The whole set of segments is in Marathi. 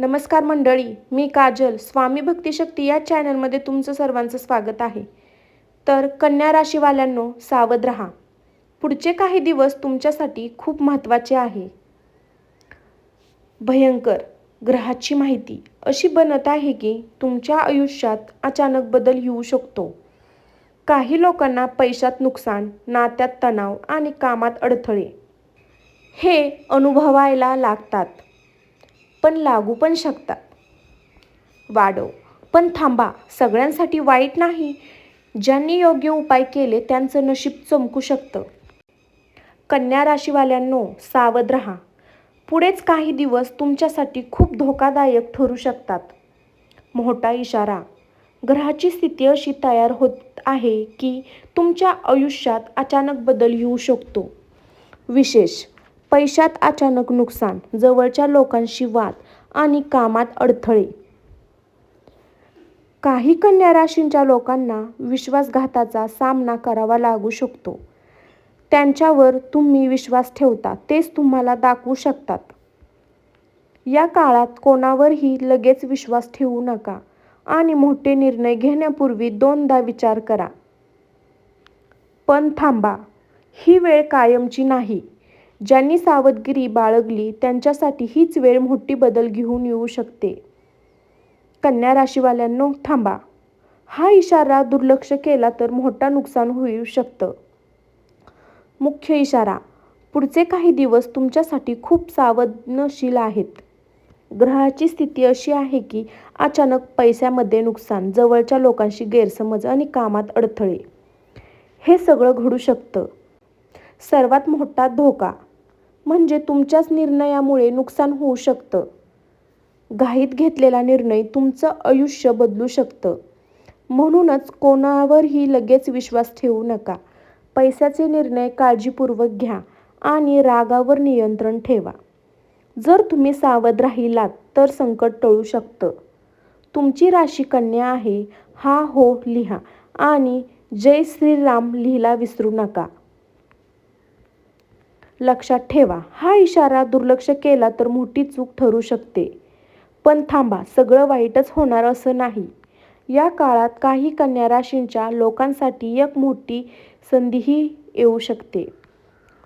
नमस्कार मंडळी, मी काजल. स्वामी भक्तिशक्ती या चॅनलमध्ये तुमचं सर्वांचं स्वागत आहे. तर कन्या राशीवाल्यांनो, सावध रहा. पुढचे काही दिवस तुमच्यासाठी खूप महत्त्वाचे आहे. भयंकर ग्रहाची माहिती अशी बनत आहे की तुमच्या आयुष्यात अचानक बदल येऊ शकतो. काही लोकांना पैशात नुकसान, नात्यात तणाव आणि कामात अडथळे हे अनुभवायला लागतात, पण लागू पण शकतात. वाढव, पण थांबा, सगळ्यांसाठी वाईट नाही. ज्यांनी योग्य उपाय केले त्यांचं नशीब चमकू शकतं. कन्या राशीवाल्यांनो, सावध रहा. पुढेच काही दिवस तुमच्यासाठी खूप धोकादायक ठरू शकतात. मोठा इशारा. ग्रहाची स्थिती अशी तयार होत आहे की तुमच्या आयुष्यात अचानक बदल येऊ शकतो. विशेष पैशात अचानक नुकसान, जवळच्या लोकांशी वाद आणि कामात अडथळे. काही कन्या राशींच्या लोकांना विश्वासघाताचा सामना करावा लागू शकतो. त्यांच्यावर तुम्ही विश्वास ठेवता तेच तुम्हाला दाखवू शकतात. या काळात कोणावरही लगेच विश्वास ठेवू नका आणि मोठे निर्णय घेण्यापूर्वी दोनदा विचार करा. पण थांबा, ही वेळ कायमची नाही. ज्यांनी सावधगिरी बाळगली त्यांच्यासाठी हीच वेळ मोठी बदल घेऊन येऊ शकते. कन्या राशीवाल्यांनो, थांबा. हा इशारा दुर्लक्ष केला तर मोठा नुकसान होऊ शकतं. मुख्य इशारा. पुढचे काही दिवस तुमच्यासाठी खूप संवेदनशील आहेत. ग्रहाची स्थिती अशी आहे की अचानक पैशामध्ये नुकसान, जवळच्या लोकांशी गैरसमज आणि कामात अडथळे हे सगळं घडू शकतं. सर्वात मोठा धोका म्हणजे तुमच्याच निर्णयामुळे नुकसान होऊ शकतं. घाईत घेतलेला निर्णय तुमचं आयुष्य बदलू शकतं. म्हणूनच कोणावरही लगेच विश्वास ठेवू नका. पैशाचे निर्णय काळजीपूर्वक घ्या आणि रागावर नियंत्रण ठेवा. जर तुम्ही सावध राहिलात तर संकट टळू शकतं. तुमची राशी कन्या आहे. हा हो लिहा आणि जय श्रीराम लिहायला विसरू नका. लक्षात ठेवा, हा इशारा दुर्लक्ष केला तर मोठी चूक ठरू शकते. पण थांबा, सगळं वाईटच होणार असं नाही. या काळात काही कन्या राशींच्या लोकांसाठी एक मोठी संधीही येऊ शकते.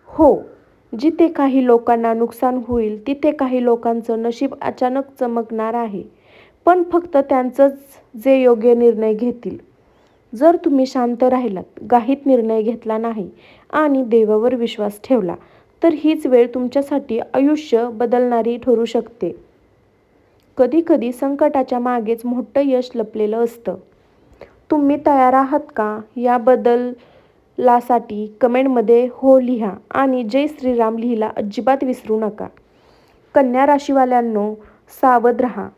हो, जिथे काही लोकांना नुकसान होईल तिथे काही लोकांचं नशीब अचानक चमकणार आहे, पण फक्त त्यांचंच जे योग्य निर्णय घेतील. जर तुम्ही शांत राहिलात, घाईत निर्णय घेतला नाही आणि देवावर विश्वास ठेवला तर हीच वेळ तुमच्यासाठी आयुष्य बदलणारी ठरू शकते. कधीकधी संकटाच्या मागेच मोठं यश लपलेलं असतं. तुम्ही तयार आहात का? या बदलासाठी कमेंटमध्ये हो लिहा आणि जय श्रीराम लिहायला अजिबात विसरू नका. कन्या राशीवाल्यांनो, सावध रहा.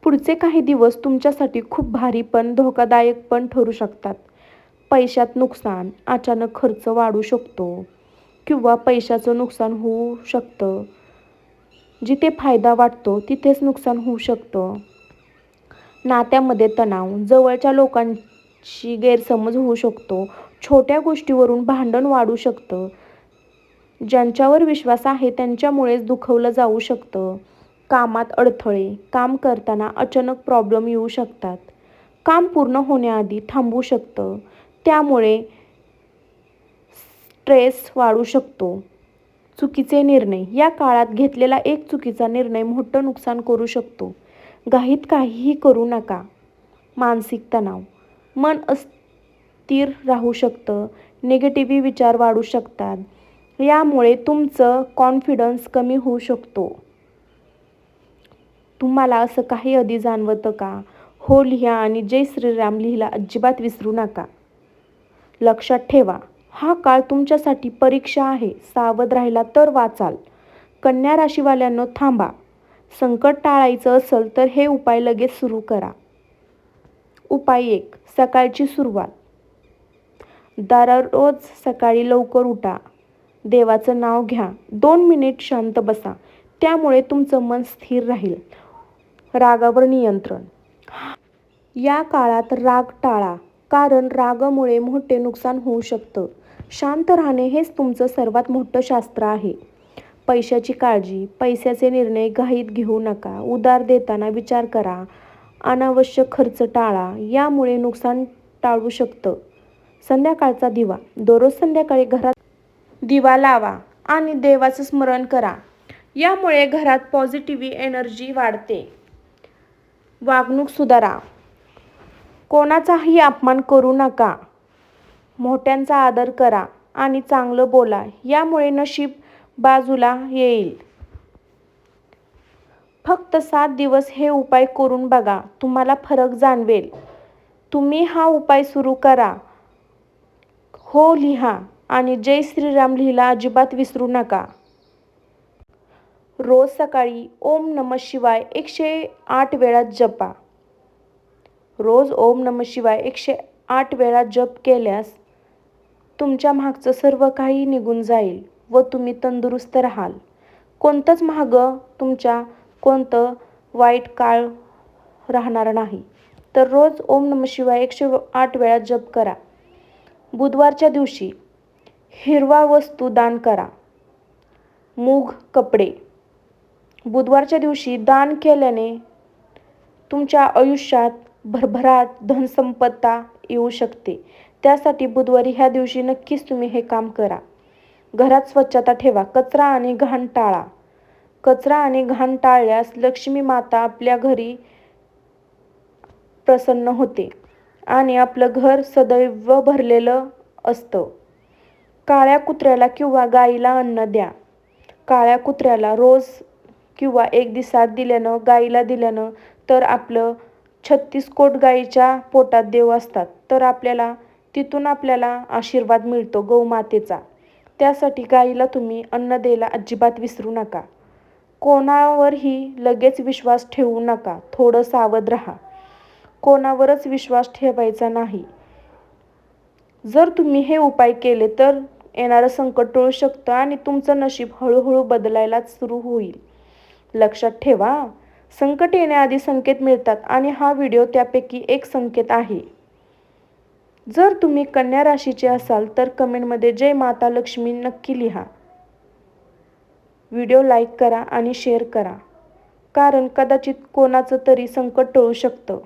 पुढचे काही दिवस तुमच्यासाठी खूप भारी पण धोकादायक पण ठरू शकतात. पैशात नुकसान, अचानक खर्च वाढू शकतो किंवा पैशाचं नुकसान होऊ शकतं. जिथे फायदा वाटतो तिथेच नुकसान होऊ शकतं. नात्यामध्ये तणाव, जवळच्या लोकांशी गैरसमज होऊ शकतो. छोट्या गोष्टीवरून भांडण वाढू शकतं. ज्यांच्यावर विश्वास आहे त्यांच्यामुळेच दुखावलं जाऊ शकतं. कामात अडथळे, काम करताना अचानक प्रॉब्लेम येऊ शकतात. काम पूर्ण होण्याआधी थांबू शकतं. त्यामुळे स्ट्रेस वाढू शकतो. चुकीचे निर्णय. या काळात घेतलेला एक चुकीचा निर्णय मोठं नुकसान करू शकतो. घाईत काहीही करू नका. मानसिक तणाव. मन अस्थिर राहू शकतं. निगेटिव्ह विचार वाढू शकतात. यामुळे तुमचं कॉन्फिडन्स कमी होऊ शकतो. तुम्हाला असं काही आधी जाणवतं का? हो लिहा आणि जय श्रीराम लिहायला अजिबात विसरू नका. लक्षात ठेवा, हा काळ तुमच्यासाठी परीक्षा आहे. सावध राहिला तर वाचाल. कन्या राशीवाल्यांनो, थांबा. संकट टाळायचं असेल तर हे उपाय लगेच सुरू करा. उपाय 1. सकाळची सुरुवात. दररोज सकाळी लवकर उठा. देवाचं नाव घ्या. 2 मिनिट शांत बसा. त्यामुळे तुमचं मन स्थिर राहील. रागावर नियंत्रण. या काळात राग टाळा, कारण रागामुळे मोठे नुकसान होऊ शकतं. शांत राहणे हेच तुमचं सर्वात मोठं शास्त्र आहे. पैशाची काळजी, पैशाचे निर्णय घाईत घेऊ नका, उधार देताना विचार करा, अनावश्यक खर्च टाळा, यामुळे नुकसान टाळू शकतं. संध्याकाळचा दिवा, दररोज संध्याकाळी घरात दिवा लावा आणि देवाचं स्मरण करा, यामुळे घरात पॉझिटिव्ह एनर्जी वाढते. वागणूक सुधारा, कोणाचाही अपमान करू नका, मोठ्यांचा आदर करा आणि चांगलं बोला, यामुळे नशीब बाजूला येईल. फक्त 7 दिवस हे उपाय करून बघा, तुम्हाला फरक जाणवेल. तुम्ही हा उपाय सुरू करा. हो लिहा आणि जय श्रीराम लिहायला अजिबात विसरू नका. रोज सकाळी ओम नमः शिवाय 108 वेळा जपा. रोज ओम नमः शिवाय 108 वेळा जप केल्यास तुमच्या मागचं सर्व काही निघून जाईल व तुम्ही तंदुरुस्त राहाल. कोणतंच मागं तुमच्या कोणतं वाईट काळ राहणार नाही. तर रोज ओम नमः शिवाय 108 वेळा जप करा. बुधवारच्या दिवशी हिरवा वस्तू दान करा. मूग कपडे बुधवारच्या दिवशी दान केल्याने तुमच्या आयुष्यात भरभराट धनसंपत्ता येऊ शकते. त्यासाठी बुधवारी ह्या दिवशी नक्कीच तुम्ही हे काम करा. घरात स्वच्छता ठेवा. कचरा आणि घाण टाळा. कचरा आणि घाण टाळल्यास लक्ष्मी माता आपल्या घरी प्रसन्न होते आणि आपलं घर सदैव भरलेलं असतं. काळ्या कुत्र्याला किंवा गाईला अन्न द्या. काळ्या कुत्र्याला रोज किंवा एक दिवसात दिल्यानं, गाईला दिल्यानं तर आपलं 36 कोट गाईच्या पोटात देव असतात, तर तिथून आपल्याला आशीर्वाद मिळतो गौमातेचा. त्यासाठी गाईला तुम्ही अन्न द्यायला अजिबात विसरू नका. कोणावरही लगेच विश्वास ठेवू नका. थोडं सावध राहा. कोणावरच विश्वास ठेवायचा नाही. जर तुम्ही हे उपाय केले तर येणारं संकट टळू शकतं आणि तुमचं नशीब हळूहळू बदलायला सुरू होईल. लक्षात ठेवा, संकट येण्याआधी संकेत मिळतात आणि हा व्हिडिओ त्यापैकी एक संकेत आहे. जर तुम्ही कन्या राशीचे असाल तर कमेंटमध्ये जय माता लक्ष्मी नक्की लिहा. व्हिडिओ लाईक करा आणि शेअर करा, कारण कदाचित कोणाचं तरी संकट टळू शकतं.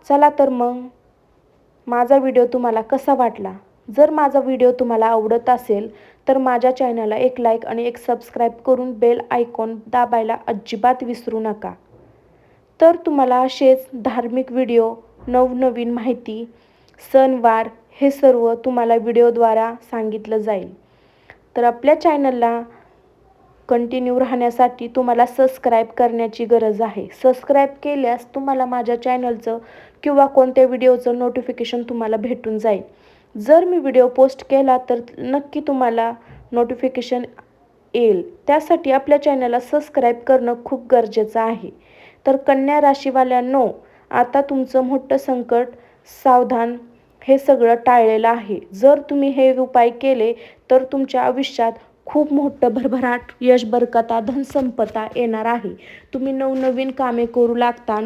चला तर मग माझा व्हिडिओ तुम्हाला कसा वाटला? जर माझा व्हिडिओ तुम्हाला आवडत असेल तर माझ्या चॅनलला एक लाईक आणि एक सबस्क्राईब करून बेल आयकॉन दाबायला अजिबात विसरू नका. तर तुम्हाला असेच धार्मिक व्हिडिओ, नवनवीन माहिती, सणवार हे सर्व तुम्हाला व्हिडिओद्वारा सांगितलं जाईल. तर आपल्या चॅनलला कंटिन्यू राहण्यासाठी तुम्हाला सबस्क्राईब करण्याची गरज आहे. सबस्क्राईब केल्यास तुम्हाला माझ्या चॅनलचं किंवा कोणत्या व्हिडिओचं नोटिफिकेशन तुम्हाला भेटून जाईल. जर मी व्हिडिओ पोस्ट केला तर नक्की तुम्हाला नोटिफिकेशन येईल. त्यासाठी आपल्या चॅनलला सबस्क्राईब करणं खूप गरजेचं आहे. तर कन्या राशीवाल्यांनो, आता तुमचं मोठं संकट, सावधान, हे सगळं टाळलेलं आहे. जर तुम्ही हे उपाय केले तर तुमच्या आयुष्यात खूप मोठं भरभराट, यश, बरकता, धनसंपदा येणार आहे. तुम्ही नवनवीन कामे करू लागता,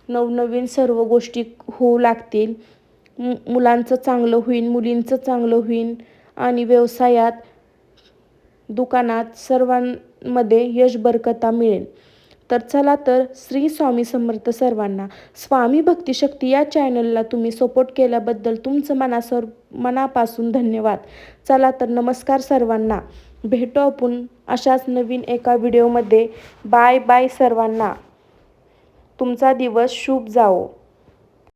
नवनवीन सर्व गोष्टी होऊ लागतील. मुलांचं चांगलं होईल, मुलींचं चांगलं होईल आणि व्यवसायात, दुकानात सर्वांमध्ये यश, बरकता मिळेल. तर चला तर श्री स्वामी समर्थ सर्वांना. स्वामी भक्ती शक्ती या चॅनलला तुम्ही सपोर्ट केल्याबद्दल तुमचं मनापासून धन्यवाद. चला तर नमस्कार सर्वांना. भेटू आपण अशाच नवीन एका व्हिडिओमध्ये. बाय बाय सर्वांना. तुमचा दिवस शुभ जावो.